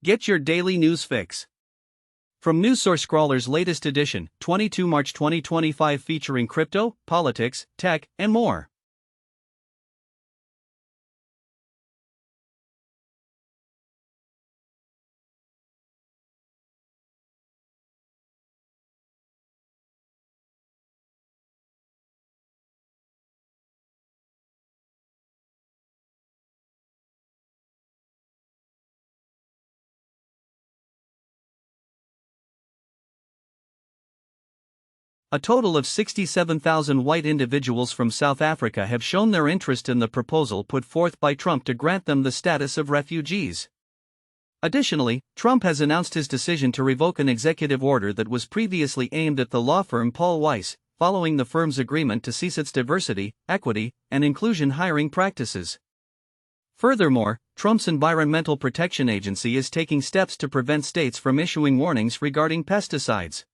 Get your daily news fix. From NewsSource Scrawler's latest edition, 22 March 2025, featuring crypto, politics, tech, and more. A total of 67,000 white individuals from South Africa have shown their interest in the proposal put forth by Trump to grant them the status of refugees. Additionally, Trump has announced his decision to revoke an executive order that was previously aimed at the law firm Paul Weiss, following the firm's agreement to cease its diversity, equity, and inclusion hiring practices. Furthermore, Trump's Environmental Protection Agency is taking steps to prevent states from issuing warnings regarding pesticides.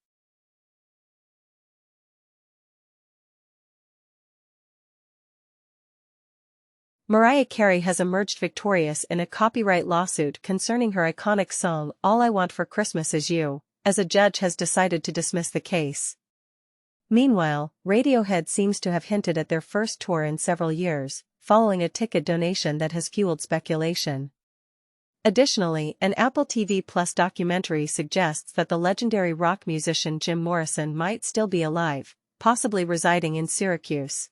Mariah Carey has emerged victorious in a copyright lawsuit concerning her iconic song All I Want for Christmas Is You, as a judge has decided to dismiss the case. Meanwhile, Radiohead seems to have hinted at their first tour in several years, following a ticket donation that has fueled speculation. Additionally, an Apple TV Plus documentary suggests that the legendary rock musician Jim Morrison might still be alive, possibly residing in Syracuse.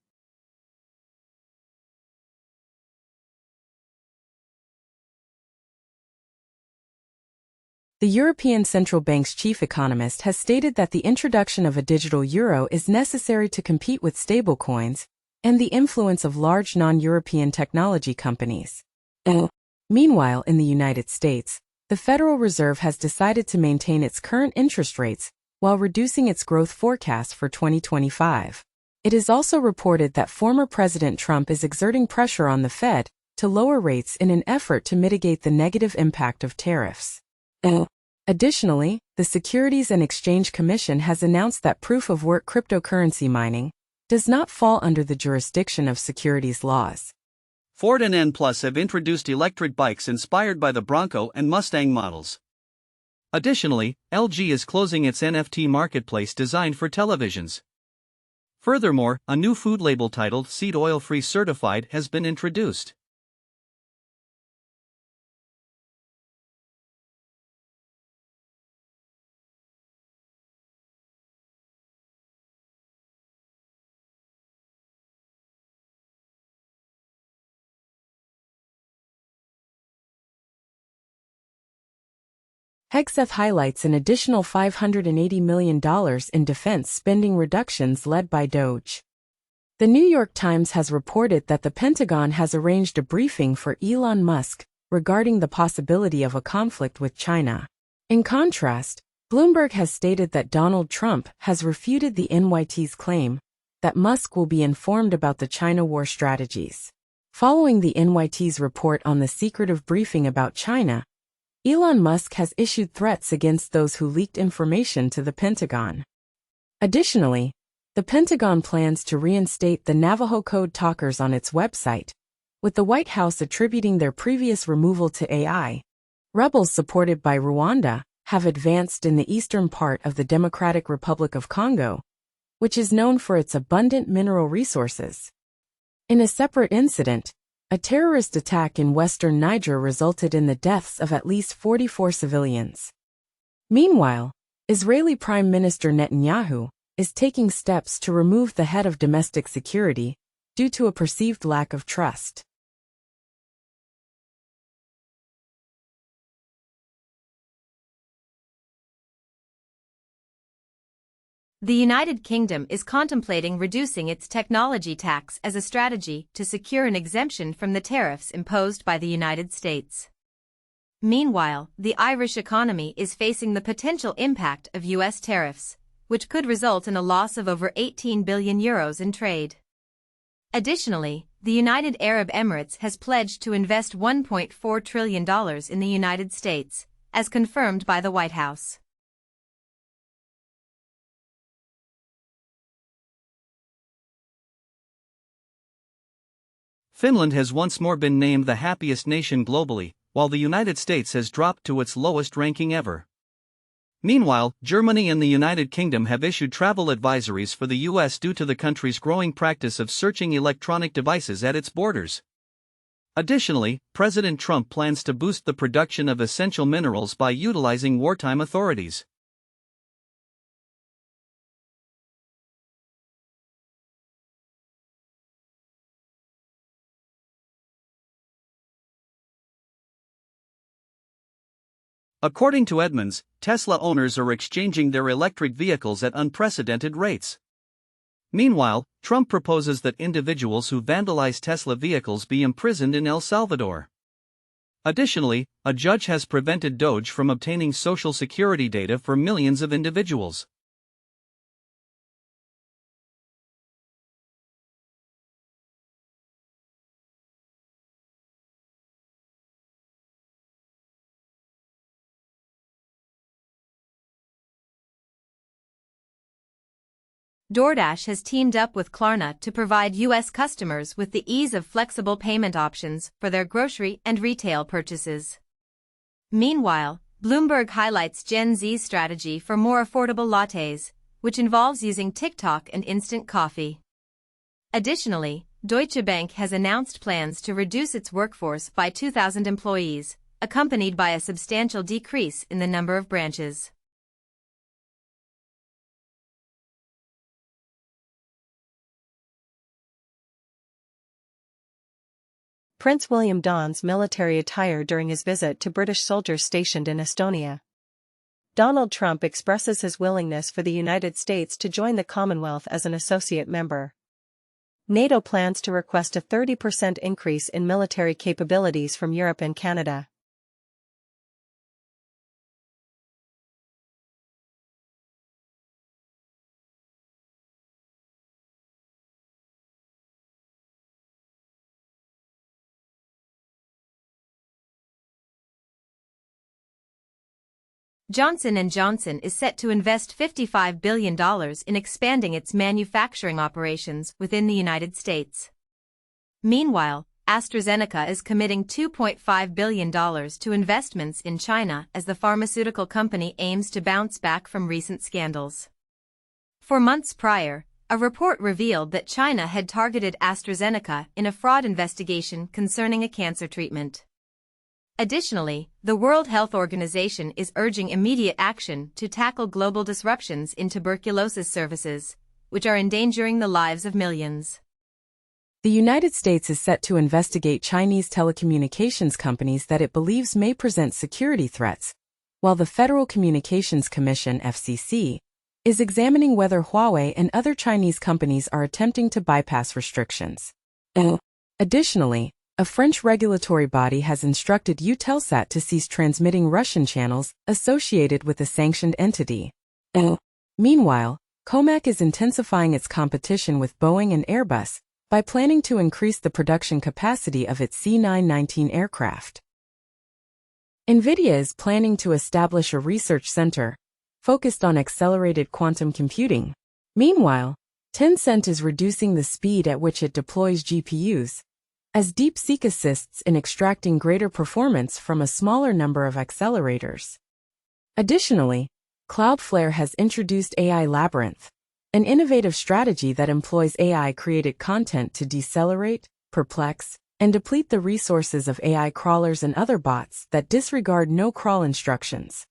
The European Central Bank's chief economist has stated that the introduction of a digital euro is necessary to compete with stablecoins and the influence of large non-European technology companies. Meanwhile, in the United States, the Federal Reserve has decided to maintain its current interest rates while reducing its growth forecast for 2025. It is also reported that former President Trump is exerting pressure on the Fed to lower rates in an effort to mitigate the negative impact of tariffs. Additionally, the Securities and Exchange Commission has announced that proof-of-work cryptocurrency mining does not fall under the jurisdiction of securities laws. Ford and N+ have introduced electric bikes inspired by the Bronco and Mustang models. Additionally, LG is closing its NFT marketplace designed for televisions. Furthermore, a new food label titled Seed Oil Free Certified has been introduced. Hegseth highlights an additional $580 million in defense spending reductions led by DOGE. The New York Times has reported that the Pentagon has arranged a briefing for Elon Musk regarding the possibility of a conflict with China. In contrast, Bloomberg has stated that Donald Trump has refuted the NYT's claim that Musk will be informed about the China war strategies. Following the NYT's report on the secretive briefing about China, Elon Musk has issued threats against those who leaked information to the Pentagon. Additionally, the Pentagon plans to reinstate the Navajo Code talkers on its website, with the White House attributing their previous removal to AI. Rebels supported by Rwanda have advanced in the eastern part of the Democratic Republic of Congo, which is known for its abundant mineral resources. In a separate incident, a terrorist attack in western Niger resulted in the deaths of at least 44 civilians. Meanwhile, Israeli Prime Minister Netanyahu is taking steps to remove the head of domestic security due to a perceived lack of trust. The United Kingdom is contemplating reducing its technology tax as a strategy to secure an exemption from the tariffs imposed by the United States. Meanwhile, the Irish economy is facing the potential impact of U.S. tariffs, which could result in a loss of over €18 billion in trade. Additionally, the United Arab Emirates has pledged to invest $1.4 trillion in the United States, as confirmed by the White House. Finland has once more been named the happiest nation globally, while the United States has dropped to its lowest ranking ever. Meanwhile, Germany and the United Kingdom have issued travel advisories for the US due to the country's growing practice of searching electronic devices at its borders. Additionally, President Trump plans to boost the production of essential minerals by utilizing wartime authorities. According to Edmunds, Tesla owners are exchanging their electric vehicles at unprecedented rates. Meanwhile, Trump proposes that individuals who vandalize Tesla vehicles be imprisoned in El Salvador. Additionally, a judge has prevented DOJ from obtaining Social Security data for millions of individuals. DoorDash has teamed up with Klarna to provide U.S. customers with the ease of flexible payment options for their grocery and retail purchases. Meanwhile, Bloomberg highlights Gen Z's strategy for more affordable lattes, which involves using TikTok and instant coffee. Additionally, Deutsche Bank has announced plans to reduce its workforce by 2,000 employees, accompanied by a substantial decrease in the number of branches. Prince William dons military attire during his visit to British soldiers stationed in Estonia. Donald Trump expresses his willingness for the United States to join the Commonwealth as an associate member. NATO plans to request a 30% increase in military capabilities from Europe and Canada. Johnson & Johnson is set to invest $55 billion in expanding its manufacturing operations within the United States. Meanwhile, AstraZeneca is committing $2.5 billion to investments in China as the pharmaceutical company aims to bounce back from recent scandals. For months prior, a report revealed that China had targeted AstraZeneca in a fraud investigation concerning a cancer treatment. Additionally, the World Health Organization is urging immediate action to tackle global disruptions in tuberculosis services, which are endangering the lives of millions. The United States is set to investigate Chinese telecommunications companies that it believes may present security threats, while the Federal Communications Commission (FCC) is examining whether Huawei and other Chinese companies are attempting to bypass restrictions. Additionally, a French regulatory body has instructed Eutelsat to cease transmitting Russian channels associated with the sanctioned entity. Meanwhile, Comac is intensifying its competition with Boeing and Airbus by planning to increase the production capacity of its C919 aircraft. NVIDIA is planning to establish a research center focused on accelerated quantum computing. Meanwhile, Tencent is reducing the speed at which it deploys GPUs, as DeepSeek assists in extracting greater performance from a smaller number of accelerators. Additionally, Cloudflare has introduced AI Labyrinth, an innovative strategy that employs AI-created content to decelerate, perplex, and deplete the resources of AI crawlers and other bots that disregard no-crawl instructions.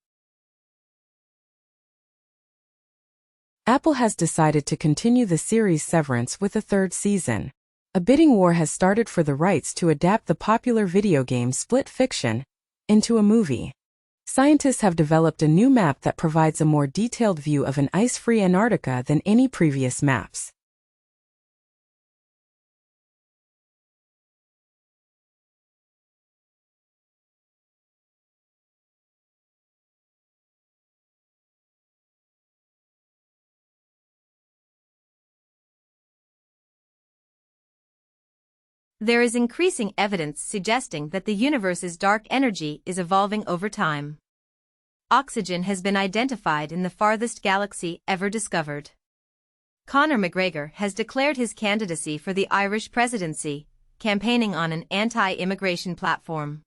Apple has decided to continue the series Severance with a third season. A bidding war has started for the rights to adapt the popular video game Split Fiction into a movie. Scientists have developed a new map that provides a more detailed view of an ice-free Antarctica than any previous maps. There is increasing evidence suggesting that the universe's dark energy is evolving over time. Oxygen has been identified in the farthest galaxy ever discovered. Conor McGregor has declared his candidacy for the Irish presidency, campaigning on an anti-immigration platform.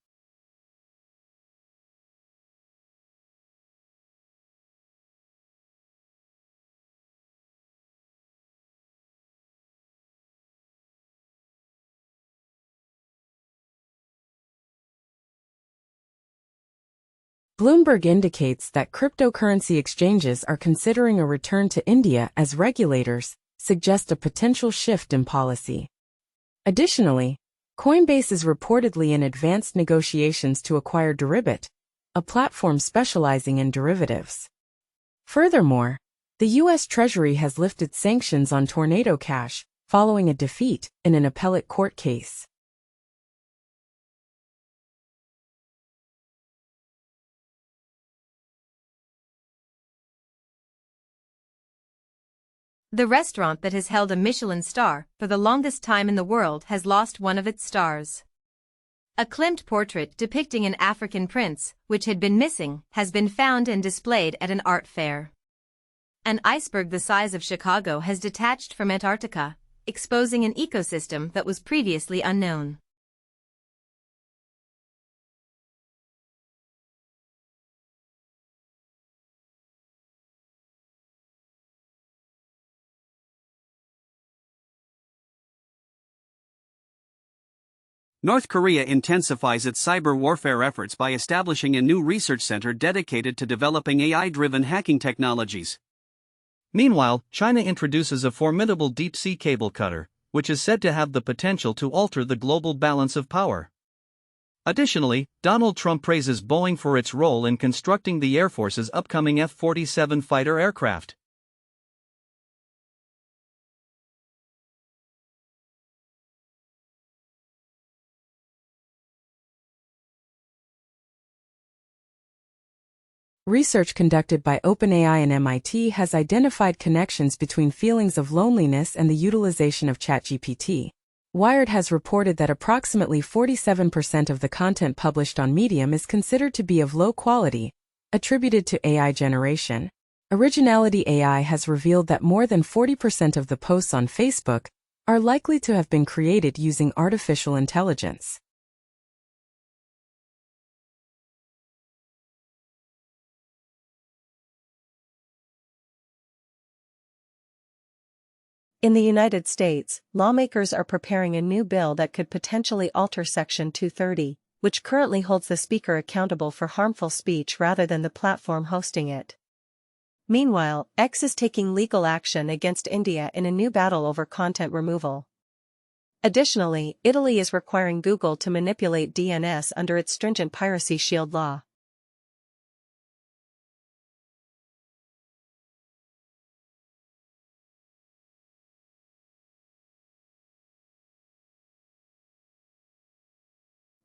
Bloomberg indicates that cryptocurrency exchanges are considering a return to India as regulators suggest a potential shift in policy. Additionally, Coinbase is reportedly in advanced negotiations to acquire Deribit, a platform specializing in derivatives. Furthermore, the U.S. Treasury has lifted sanctions on Tornado Cash following a defeat in an appellate court case. The restaurant that has held a Michelin star for the longest time in the world has lost one of its stars. A Klimt portrait depicting an African prince, which had been missing, has been found and displayed at an art fair. An iceberg the size of Chicago has detached from Antarctica, exposing an ecosystem that was previously unknown. North Korea intensifies its cyber warfare efforts by establishing a new research center dedicated to developing AI-driven hacking technologies. Meanwhile, China introduces a formidable deep-sea cable cutter, which is said to have the potential to alter the global balance of power. Additionally, Donald Trump praises Boeing for its role in constructing the Air Force's upcoming F-47 fighter aircraft. Research conducted by OpenAI and MIT has identified connections between feelings of loneliness and the utilization of ChatGPT. Wired has reported that approximately 47% of the content published on Medium is considered to be of low quality, attributed to AI generation. Originality AI has revealed that more than 40% of the posts on Facebook are likely to have been created using artificial intelligence. In the United States, lawmakers are preparing a new bill that could potentially alter Section 230, which currently holds the speaker accountable for harmful speech rather than the platform hosting it. Meanwhile, X is taking legal action against India in a new battle over content removal. Additionally, Italy is requiring Google to manipulate DNS under its stringent Piracy Shield law.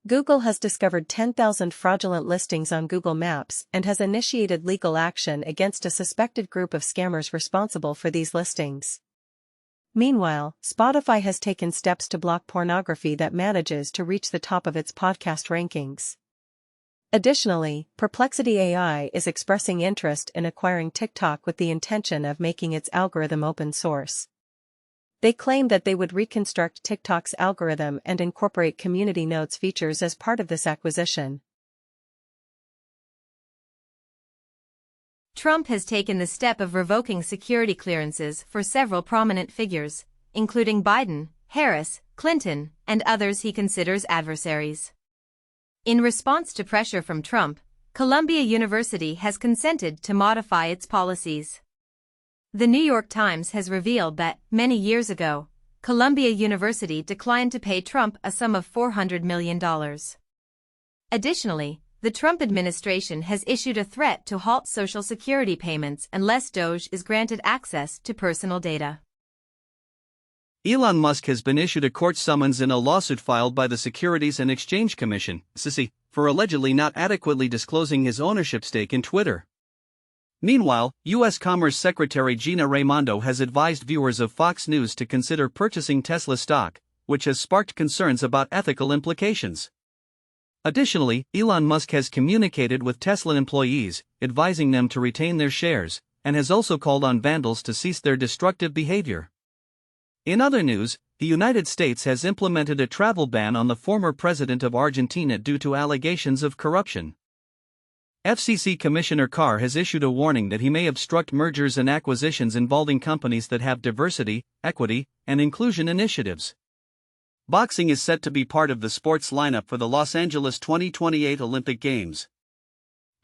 Google has discovered 10,000 fraudulent listings on Google Maps and has initiated legal action against a suspected group of scammers responsible for these listings. Meanwhile, Spotify has taken steps to block pornography that manages to reach the top of its podcast rankings. Additionally, Perplexity AI is expressing interest in acquiring TikTok with the intention of making its algorithm open source. They claim that they would reconstruct TikTok's algorithm and incorporate community notes features as part of this acquisition. Trump has taken the step of revoking security clearances for several prominent figures, including Biden, Harris, Clinton, and others he considers adversaries. In response to pressure from Trump, Columbia University has consented to modify its policies. The New York Times has revealed that, many years ago, Columbia University declined to pay Trump a sum of $400 million. Additionally, the Trump administration has issued a threat to halt Social Security payments unless DOJ is granted access to personal data. Elon Musk has been issued a court summons in a lawsuit filed by the Securities and Exchange Commission, SEC, for allegedly not adequately disclosing his ownership stake in Twitter. Meanwhile, U.S. Commerce Secretary Gina Raimondo has advised viewers of Fox News to consider purchasing Tesla stock, which has sparked concerns about ethical implications. Additionally, Elon Musk has communicated with Tesla employees, advising them to retain their shares, and has also called on vandals to cease their destructive behavior. In other news, the United States has implemented a travel ban on the former president of Argentina due to allegations of corruption. FCC Commissioner Carr has issued a warning that he may obstruct mergers and acquisitions involving companies that have diversity, equity, and inclusion initiatives. Boxing is set to be part of the sports lineup for the Los Angeles 2028 Olympic Games.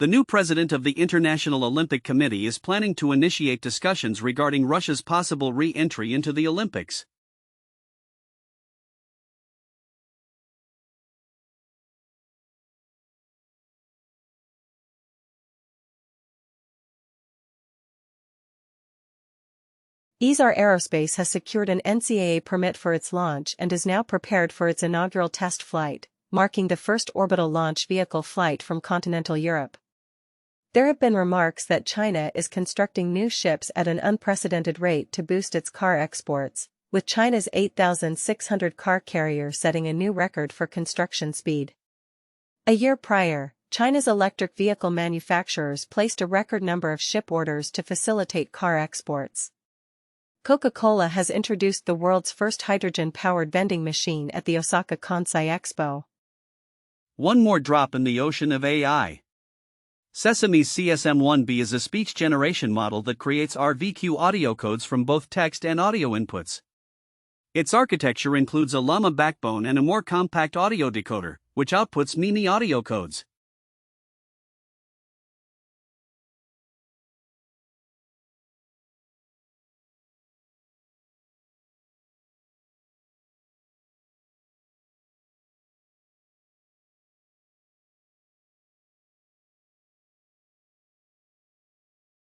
The new president of the International Olympic Committee is planning to initiate discussions regarding Russia's possible re-entry into the Olympics. ESAR Aerospace has secured an NCAA permit for its launch and is now prepared for its inaugural test flight, marking the first orbital launch vehicle flight from continental Europe. There have been remarks that China is constructing new ships at an unprecedented rate to boost its car exports, with China's 8,600 car carrier setting a new record for construction speed. A year prior, China's electric vehicle manufacturers placed a record number of ship orders to facilitate car exports. Coca-Cola has introduced the world's first hydrogen-powered vending machine at the Osaka Kansai Expo. One more drop in the ocean of AI. Sesame's CSM-1B is a speech generation model that creates RVQ audio codes from both text and audio inputs. Its architecture includes a llama backbone and a more compact audio decoder, which outputs mini audio codes.